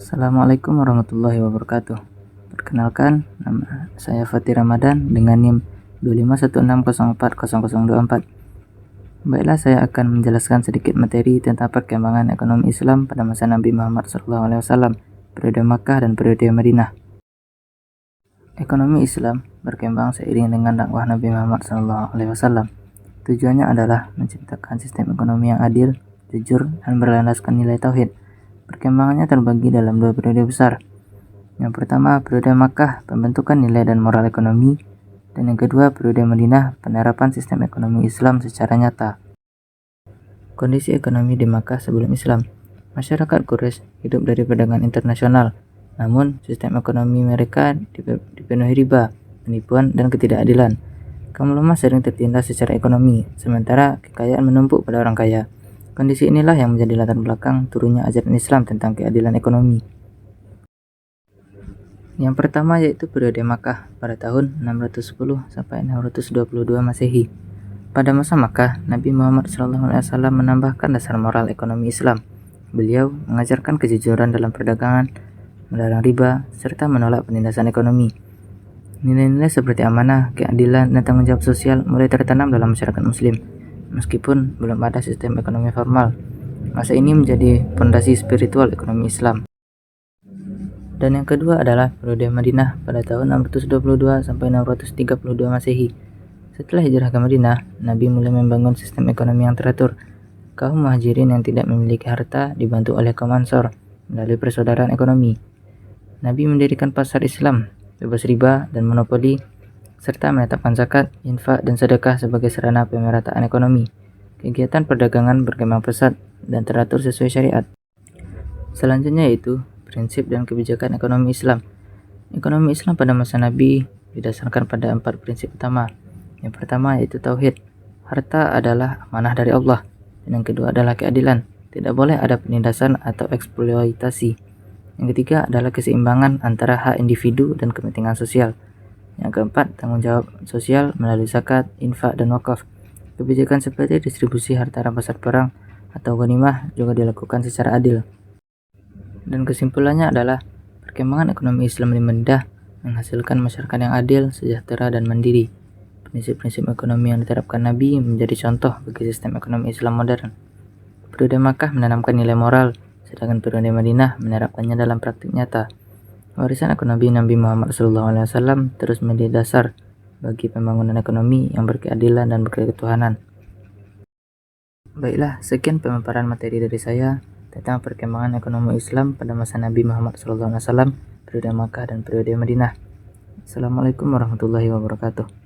Assalamualaikum warahmatullahi wabarakatuh. Perkenalkan, nama saya Fatih Ramadan dengan NIM 25160404024. Baiklah, saya akan menjelaskan sedikit materi tentang perkembangan ekonomi Islam pada masa Nabi Muhammad SAW, periode Makkah dan periode Madinah. Ekonomi Islam berkembang seiring dengan dakwah Nabi Muhammad SAW. Tujuannya adalah menciptakan sistem ekonomi yang adil, jujur, dan berlandaskan nilai tauhid. Perkembangannya terbagi dalam dua periode besar. Yang pertama, periode Makkah, pembentukan nilai dan moral ekonomi, dan yang kedua, periode Madinah, penerapan sistem ekonomi Islam secara nyata. Kondisi ekonomi di Makkah sebelum Islam. Masyarakat Quraisy hidup dari perdagangan internasional, namun sistem ekonomi mereka dipenuhi riba, penipuan, dan ketidakadilan. Kaum lemah sering tertindas secara ekonomi, sementara kekayaan menumpuk pada orang kaya. Kondisi inilah yang menjadi latar belakang turunnya ajaran Islam tentang keadilan ekonomi. Yang pertama yaitu periode Makkah pada tahun 610 sampai 622 Masehi. Pada masa Makkah, Nabi Muhammad SAW menambahkan dasar moral ekonomi Islam. Beliau mengajarkan kejujuran dalam perdagangan, melarang riba, serta menolak penindasan ekonomi. Nilai-nilai seperti amanah, keadilan, dan tanggung jawab sosial mulai tertanam dalam masyarakat Muslim. Meskipun belum ada sistem ekonomi formal, masa ini menjadi fondasi spiritual ekonomi Islam. Dan yang kedua adalah periode Madinah pada tahun 622 sampai 632 Masehi. Setelah hijrah ke Madinah, Nabi mulai membangun sistem ekonomi yang teratur. Kaum Muhajirin yang tidak memiliki harta dibantu oleh kaum Ansor melalui persaudaraan ekonomi. Nabi mendirikan pasar Islam, bebas riba dan monopoli, serta menetapkan zakat, infak, dan sedekah sebagai sarana pemerataan ekonomi. Kegiatan perdagangan berkembang pesat dan teratur sesuai syariat. Selanjutnya yaitu prinsip dan kebijakan ekonomi Islam. Ekonomi Islam pada masa Nabi didasarkan pada 4 prinsip utama. Yang pertama yaitu tauhid. Harta adalah amanah dari Allah. Dan yang kedua adalah keadilan. Tidak boleh ada penindasan atau eksploitasi. Yang ketiga adalah keseimbangan antara hak individu dan kepentingan sosial. Yang keempat, tanggung jawab sosial melalui zakat, infak, dan wakaf. Kebijakan seperti distribusi harta rampasan perang atau ghanimah juga dilakukan secara adil. Dan kesimpulannya adalah perkembangan ekonomi Islam di Madinah menghasilkan masyarakat yang adil, sejahtera, dan mandiri. Prinsip-prinsip ekonomi yang diterapkan Nabi menjadi contoh bagi sistem ekonomi Islam modern. Periode Makkah menanamkan nilai moral, sedangkan periode Madinah menerapkannya dalam praktik nyata. Warisan ekonomi Nabi Muhammad SAW terus menjadi dasar bagi pembangunan ekonomi yang berkeadilan dan berketuhanan. Baiklah, sekian pemaparan materi dari saya tentang perkembangan ekonomi Islam pada masa Nabi Muhammad SAW, periode Makkah dan periode Madinah. Assalamualaikum warahmatullahi wabarakatuh.